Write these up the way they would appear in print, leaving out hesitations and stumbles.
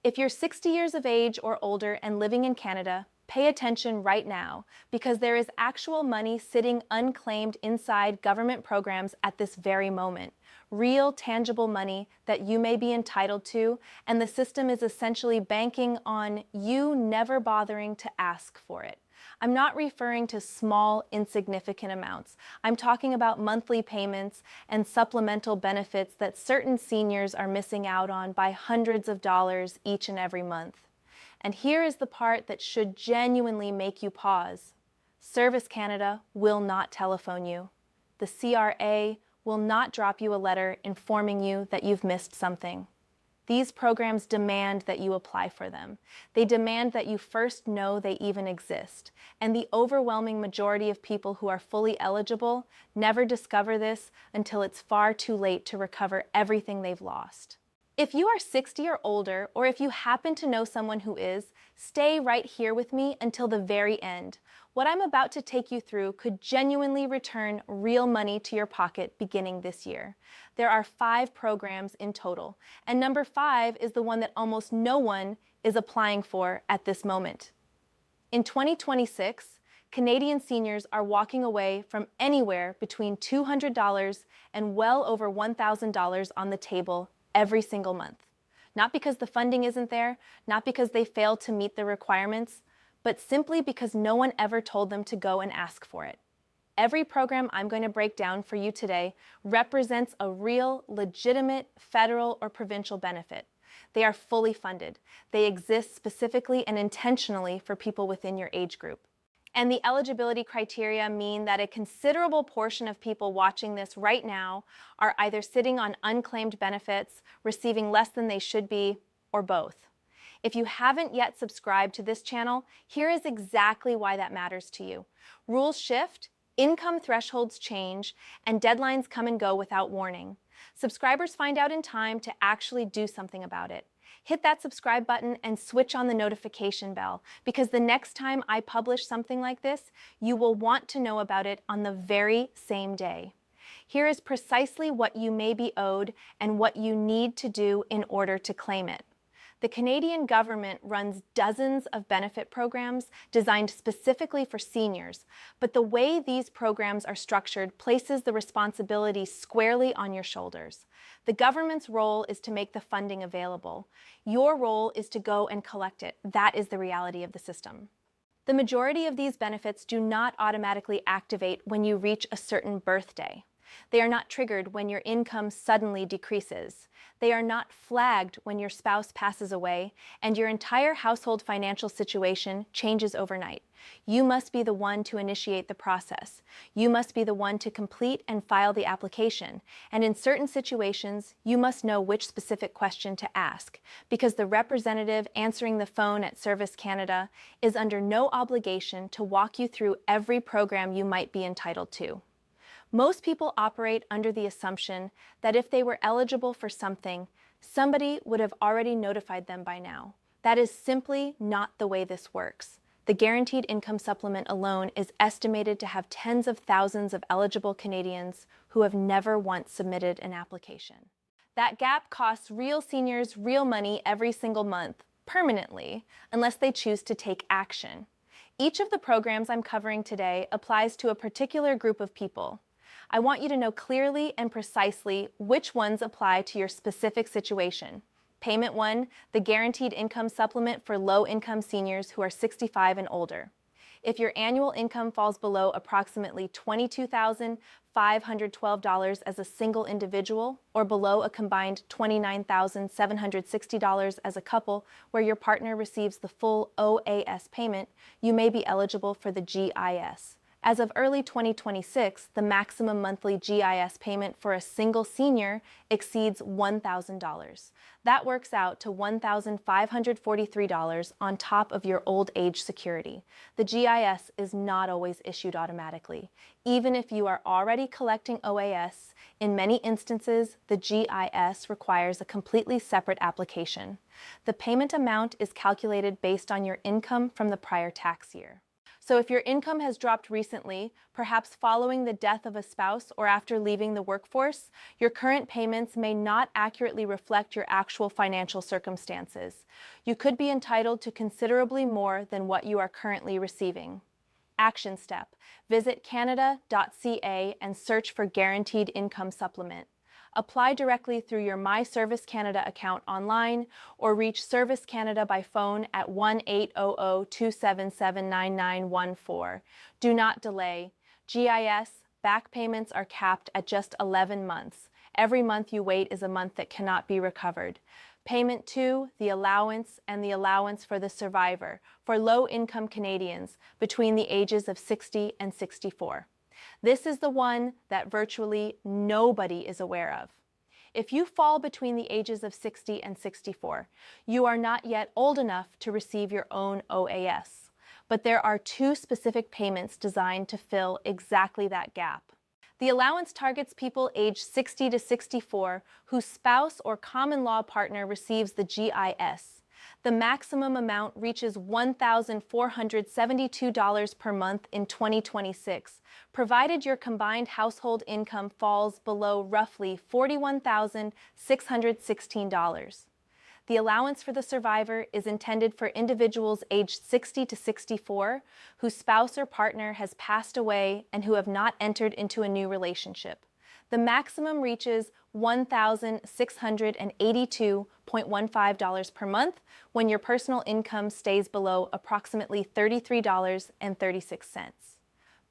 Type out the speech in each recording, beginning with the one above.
If you're 60 years of age or older and living in Canada, pay attention right now because there is actual money sitting unclaimed inside government programs at this very moment. Real, tangible money that you may be entitled to, and the system is essentially banking on you never bothering to ask for it. I'm not referring to small, insignificant amounts. I'm talking about monthly payments and supplemental benefits that certain seniors are missing out on by hundreds of dollars each and every month. And here is the part that should genuinely make you pause. Service Canada will not telephone you. The CRA will not drop you a letter informing you that you've missed something. These programs demand that you apply for them. They demand that you first know they even exist. And the overwhelming majority of people who are fully eligible never discover this until it's far too late to recover everything they've lost. If you are 60 or older, or if you happen to know someone who is, stay right here with me until the very end. What I'm about to take you through could genuinely return real money to your pocket beginning this year. There are 5 programs in total, and number 5 is the one that almost no one is applying for at this moment. In 2026, Canadian seniors are walking away from anywhere between $200 and well over $1,000 on the table every single month. Not because the funding isn't there, not because they failed to meet the requirements, but simply because no one ever told them to go and ask for it. Every program I'm going to break down for you today represents a real, legitimate federal or provincial benefit. They are fully funded. They exist specifically and intentionally for people within your age group. And the eligibility criteria mean that a considerable portion of people watching this right now are either sitting on unclaimed benefits, receiving less than they should be, or both. If you haven't yet subscribed to this channel, here is exactly why that matters to you. Rules shift, income thresholds change, and deadlines come and go without warning. Subscribers find out in time to actually do something about it. Hit that subscribe button and switch on the notification bell, because the next time I publish something like this, you will want to know about it on the very same day. Here is precisely what you may be owed and what you need to do in order to claim it. The Canadian government runs dozens of benefit programs designed specifically for seniors, but the way these programs are structured places the responsibility squarely on your shoulders. The government's role is to make the funding available. Your role is to go and collect it. That is the reality of the system. The majority of these benefits do not automatically activate when you reach a certain birthday. They are not triggered when your income suddenly decreases. They are not flagged when your spouse passes away and your entire household financial situation changes overnight. You must be the one to initiate the process. You must be the one to complete and file the application. And in certain situations, you must know which specific question to ask, because the representative answering the phone at Service Canada is under no obligation to walk you through every program you might be entitled to. Most people operate under the assumption that if they were eligible for something, somebody would have already notified them by now. That is simply not the way this works. The Guaranteed Income Supplement alone is estimated to have tens of thousands of eligible Canadians who have never once submitted an application. That gap costs real seniors real money every single month, permanently, unless they choose to take action. Each of the programs I'm covering today applies to a particular group of people. I want you to know clearly and precisely which ones apply to your specific situation. Payment 1, the Guaranteed Income Supplement for low-income seniors who are 65 and older. If your annual income falls below approximately $22,512 as a single individual, or below a combined $29,760 as a couple where your partner receives the full OAS payment, you may be eligible for the GIS. As of early 2026, the maximum monthly GIS payment for a single senior exceeds $1,000. That works out to $1,543 on top of your old age security. The GIS is not always issued automatically. Even if you are already collecting OAS, in many instances, the GIS requires a completely separate application. The payment amount is calculated based on your income from the prior tax year. So if your income has dropped recently, perhaps following the death of a spouse or after leaving the workforce, your current payments may not accurately reflect your actual financial circumstances. You could be entitled to considerably more than what you are currently receiving. Action step: visit canada.ca and search for Guaranteed Income Supplement. Apply directly through your My Service Canada account online or reach Service Canada by phone at 1-800-277-9914. Do not delay. GIS back payments are capped at just 11 months. Every month you wait is a month that cannot be recovered. Payment 2, the allowance and the allowance for the survivor for low-income Canadians between the ages of 60 and 64. This is the one that virtually nobody is aware of. If you fall between the ages of 60 and 64, you are not yet old enough to receive your own OAS. But there are 2 specific payments designed to fill exactly that gap. The allowance targets people aged 60 to 64 whose spouse or common law partner receives the GIS. The maximum amount reaches $1,472 per month in 2026, provided your combined household income falls below roughly $41,616. The allowance for the survivor is intended for individuals aged 60 to 64 whose spouse or partner has passed away and who have not entered into a new relationship. The maximum reaches $1,682.15 per month when your personal income stays below approximately $33.36.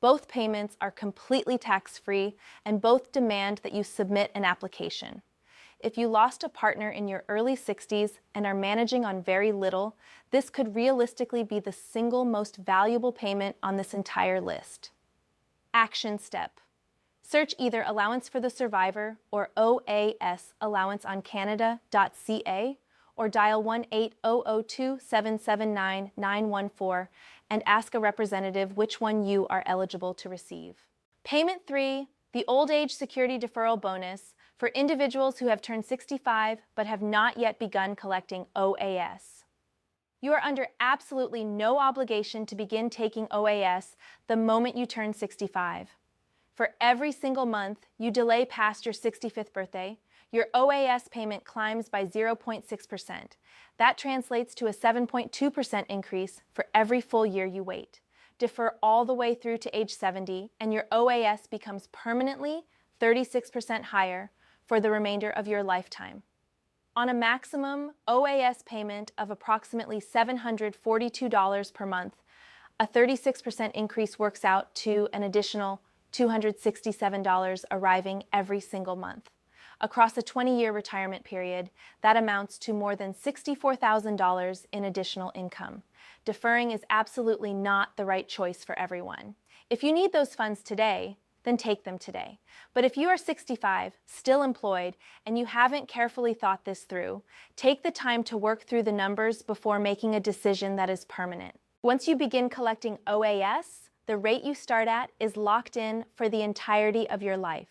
Both payments are completely tax-free and both demand that you submit an application. If you lost a partner in your early 60s and are managing on very little, this could realistically be the single most valuable payment on this entire list. Action step: search either Allowance for the Survivor or OAS Allowance on Canada.ca or dial 1-800-277-9914 and ask a representative which one you are eligible to receive. Payment 3, the Old Age Security Deferral Bonus for individuals who have turned 65 but have not yet begun collecting OAS. You are under absolutely no obligation to begin taking OAS the moment you turn 65. For every single month you delay past your 65th birthday, your OAS payment climbs by 0.6%. That translates to a 7.2% increase for every full year you wait. Defer all the way through to age 70, and your OAS becomes permanently 36% higher for the remainder of your lifetime. On a maximum OAS payment of approximately $742 per month, a 36% increase works out to an additional $267 arriving every single month. Across a 20-year retirement period, that amounts to more than $64,000 in additional income. Deferring is absolutely not the right choice for everyone. If you need those funds today, then take them today. But if you are 65, still employed, and you haven't carefully thought this through, take the time to work through the numbers before making a decision that is permanent. Once you begin collecting OAS, the rate you start at is locked in for the entirety of your life.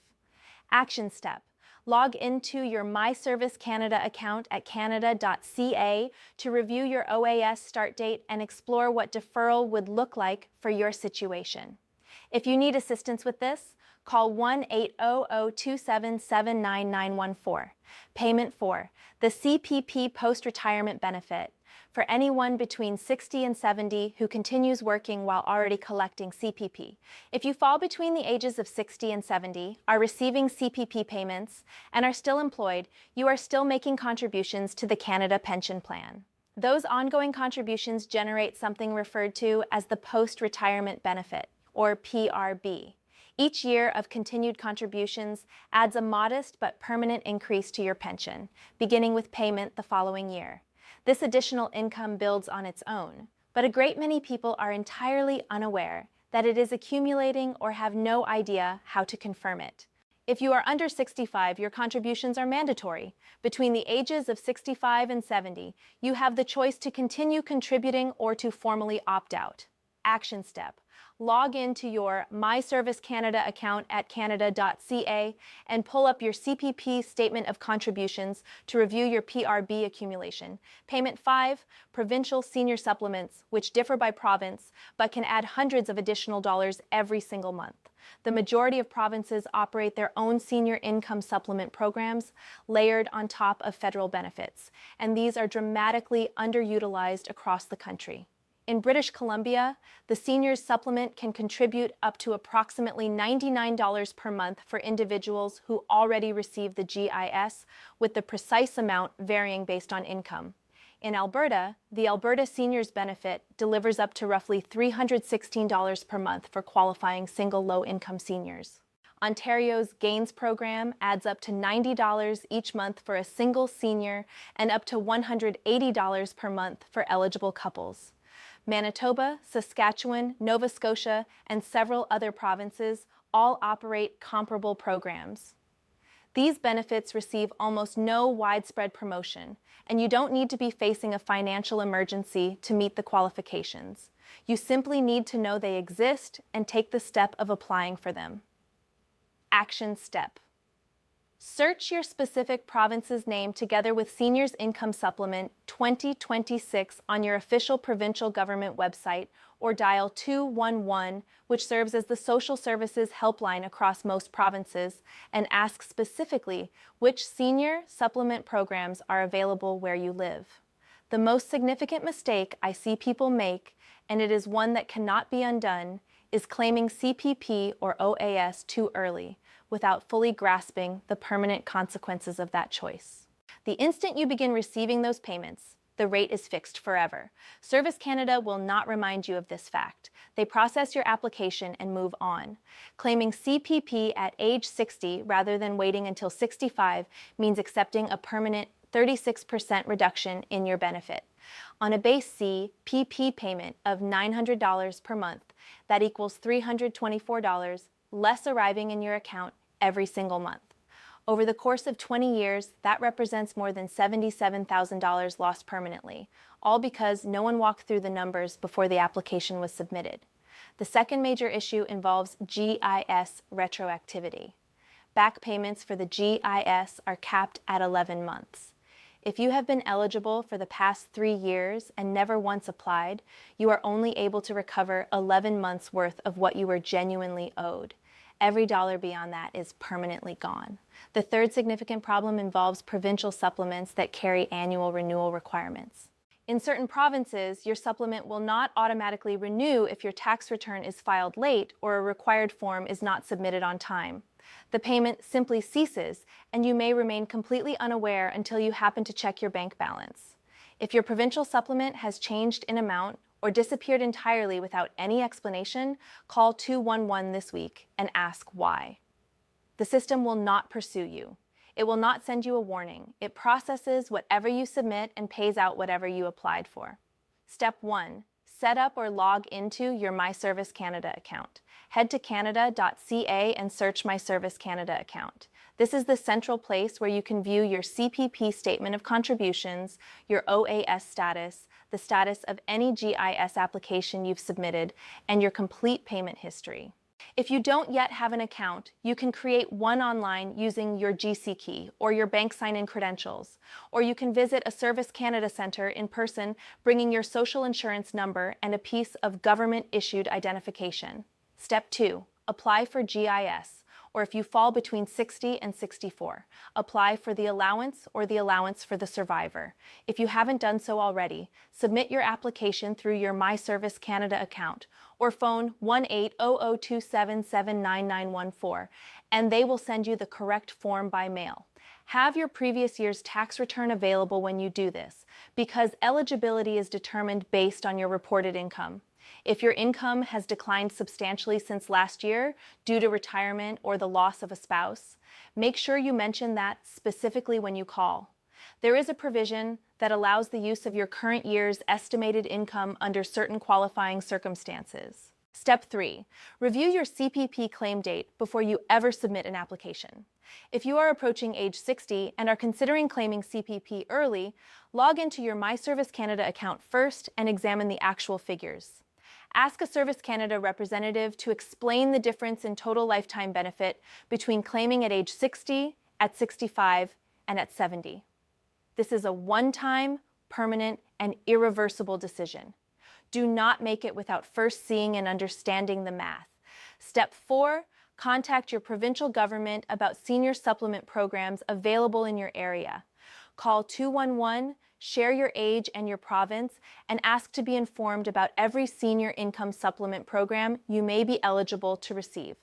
Action step: log into your My Service Canada account at canada.ca to review your OAS start date and explore what deferral would look like for your situation. If you need assistance with this, call 1-800-277-9914. Payment 4, the CPP Post-Retirement Benefit, for anyone between 60 and 70 who continues working while already collecting CPP. If you fall between the ages of 60 and 70, are receiving CPP payments, and are still employed, you are still making contributions to the Canada Pension Plan. Those ongoing contributions generate something referred to as the Post-Retirement Benefit, or PRB. Each year of continued contributions adds a modest but permanent increase to your pension, beginning with payment the following year. This additional income builds on its own, but a great many people are entirely unaware that it is accumulating or have no idea how to confirm it. If you are under 65, your contributions are mandatory. Between the ages of 65 and 70, you have the choice to continue contributing or to formally opt out. Action step. Log into your My Service Canada account at canada.ca and pull up your CPP Statement of Contributions to review your PRB accumulation. Payment 5, Provincial Senior Supplements, which differ by province, but can add hundreds of additional dollars every single month. The majority of provinces operate their own senior income supplement programs layered on top of federal benefits, and these are dramatically underutilized across the country. In British Columbia, the seniors supplement can contribute up to approximately $99 per month for individuals who already receive the GIS, with the precise amount varying based on income. In Alberta, the Alberta Seniors Benefit delivers up to roughly $316 per month for qualifying single low-income seniors. Ontario's Gains program adds up to $90 each month for a single senior and up to $180 per month for eligible couples. Manitoba, Saskatchewan, Nova Scotia, and several other provinces all operate comparable programs. These benefits receive almost no widespread promotion, and you don't need to be facing a financial emergency to meet the qualifications. You simply need to know they exist and take the step of applying for them. Action step. Search your specific province's name together with Seniors Income Supplement 2026 on your official provincial government website, or dial 211, which serves as the social services helpline across most provinces, and ask specifically which senior supplement programs are available where you live. The most significant mistake I see people make, and it is one that cannot be undone, is claiming CPP or OAS too early, without fully grasping the permanent consequences of that choice. The instant you begin receiving those payments, the rate is fixed forever. Service Canada will not remind you of this fact. They process your application and move on. Claiming CPP at age 60 rather than waiting until 65 means accepting a permanent 36% reduction in your benefit. On a base C PP payment of $900 per month, that equals $324, less arriving in your account every single month. Over the course of 20 years, that represents more than $77,000 lost permanently, all because no one walked through the numbers before the application was submitted. The second major issue involves GIS retroactivity. Back payments for the GIS are capped at 11 months. If you have been eligible for the past 3 years and never once applied, you are only able to recover 11 months' worth of what you were genuinely owed. Every dollar beyond that is permanently gone. The third significant problem involves provincial supplements that carry annual renewal requirements. In certain provinces, your supplement will not automatically renew if your tax return is filed late or a required form is not submitted on time. The payment simply ceases, and you may remain completely unaware until you happen to check your bank balance. If your provincial supplement has changed in amount or disappeared entirely without any explanation, call 211 this week and ask why. The system will not pursue you. It will not send you a warning. It processes whatever you submit and pays out whatever you applied for. Step 1. Set up or log into your My Service Canada account. Head to canada.ca and search My Service Canada account. This is the central place where you can view your CPP Statement of Contributions, your OAS status, the status of any GIS application you've submitted, and your complete payment history. If you don't yet have an account, you can create one online using your GC key or your bank sign-in credentials, or you can visit a Service Canada Centre in person bringing your social insurance number and a piece of government-issued identification. Step 2. Apply for GIS, or if you fall between 60 and 64, apply for the allowance or the allowance for the survivor. If you haven't done so already, submit your application through your My Service Canada account or phone 1-800-277-9914, and they will send you the correct form by mail. Have your previous year's tax return available when you do this, because eligibility is determined based on your reported income. If your income has declined substantially since last year due to retirement or the loss of a spouse, make sure you mention that specifically when you call. There is a provision that allows the use of your current year's estimated income under certain qualifying circumstances. Step 3. Review your CPP claim date before you ever submit an application. If you are approaching age 60 and are considering claiming CPP early, log into your My Service Canada account first and examine the actual figures. Ask a Service Canada representative to explain the difference in total lifetime benefit between claiming at age 60, at 65, and at 70. This is a one-time, permanent, and irreversible decision. Do not make it without first seeing and understanding the math. Step 4, contact your provincial government about senior supplement programs available in your area. Call 211, share your age and your province, and ask to be informed about every senior income supplement program you may be eligible to receive.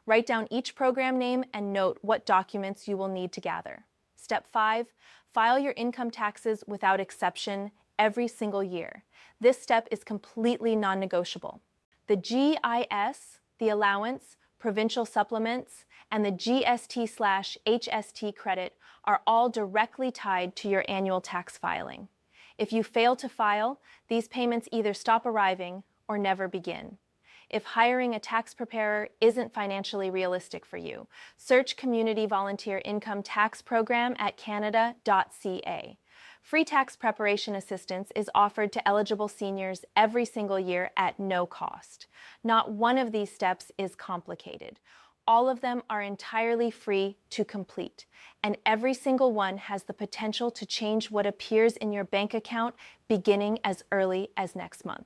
Write down each program name and note what documents you will need to gather. Step 5, file your income taxes without exception every single year. This step is completely non-negotiable. The GIS, the allowance, provincial supplements, and the GST/HST credit are all directly tied to your annual tax filing. If you fail to file, these payments either stop arriving or never begin. If hiring a tax preparer isn't financially realistic for you, search Community Volunteer Income Tax Program at canada.ca. Free tax preparation assistance is offered to eligible seniors every single year at no cost. Not one of these steps is complicated. All of them are entirely free to complete, and every single one has the potential to change what appears in your bank account beginning as early as next month.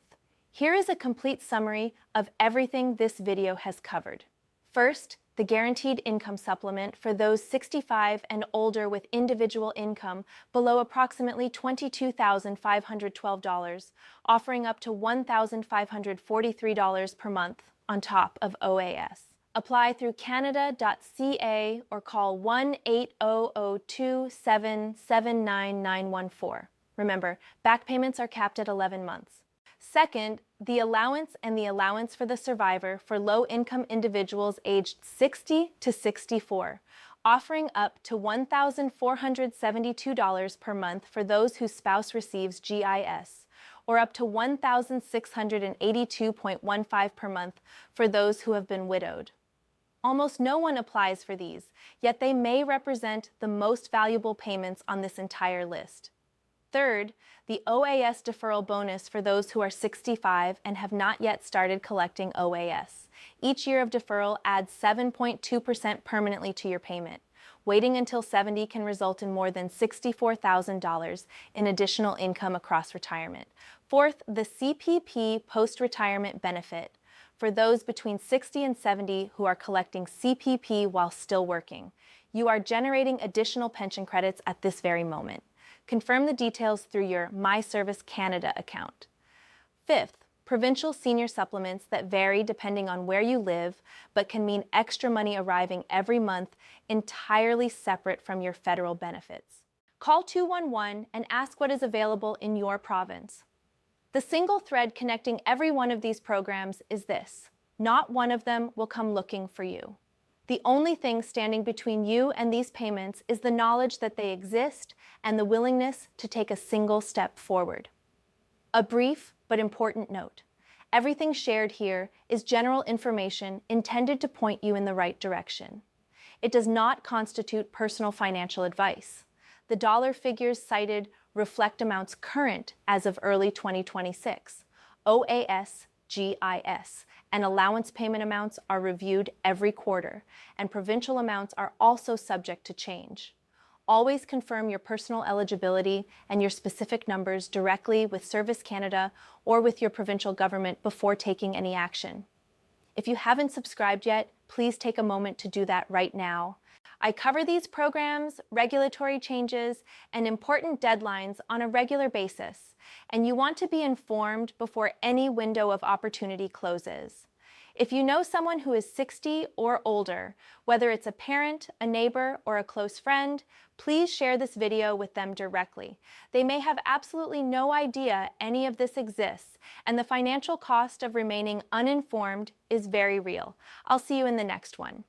Here is a complete summary of everything this video has covered. First, the Guaranteed Income Supplement for those 65 and older with individual income below approximately $22,512, offering up to $1,543 per month on top of OAS. Apply through canada.ca or call 1-8002-779-914. Remember, back payments are capped at 11 months. Second, the allowance and the allowance for the survivor for low-income individuals aged 60 to 64, offering up to $1,472 per month for those whose spouse receives GIS, or up to $1,682.15 per month for those who have been widowed. Almost no one applies for these, yet they may represent the most valuable payments on this entire list. Third, the OAS deferral bonus for those who are 65 and have not yet started collecting OAS. Each year of deferral adds 7.2% permanently to your payment. Waiting until 70 can result in more than $64,000 in additional income across retirement. Fourth, the CPP post-retirement benefit for those between 60 and 70 who are collecting CPP while still working. You are generating additional pension credits at this very moment. Confirm the details through your My Service Canada account. Fifth, provincial senior supplements that vary depending on where you live, but can mean extra money arriving every month entirely separate from your federal benefits. Call 211 and ask what is available in your province. The single thread connecting every one of these programs is this: not one of them will come looking for you. The only thing standing between you and these payments is the knowledge that they exist and the willingness to take a single step forward. A brief but important note: everything shared here is general information intended to point you in the right direction. It does not constitute personal financial advice. The dollar figures cited reflect amounts current as of early 2026. OAS, GIS, and allowance payment amounts are reviewed every quarter, and provincial amounts are also subject to change. Always confirm your personal eligibility and your specific numbers directly with Service Canada or with your provincial government before taking any action. If you haven't subscribed yet, please take a moment to do that right now. I cover these programs, regulatory changes, and important deadlines on a regular basis, and you want to be informed before any window of opportunity closes. If you know someone who is 60 or older, whether it's a parent, a neighbor, or a close friend, please share this video with them directly. They may have absolutely no idea any of this exists, and the financial cost of remaining uninformed is very real. I'll see you in the next one.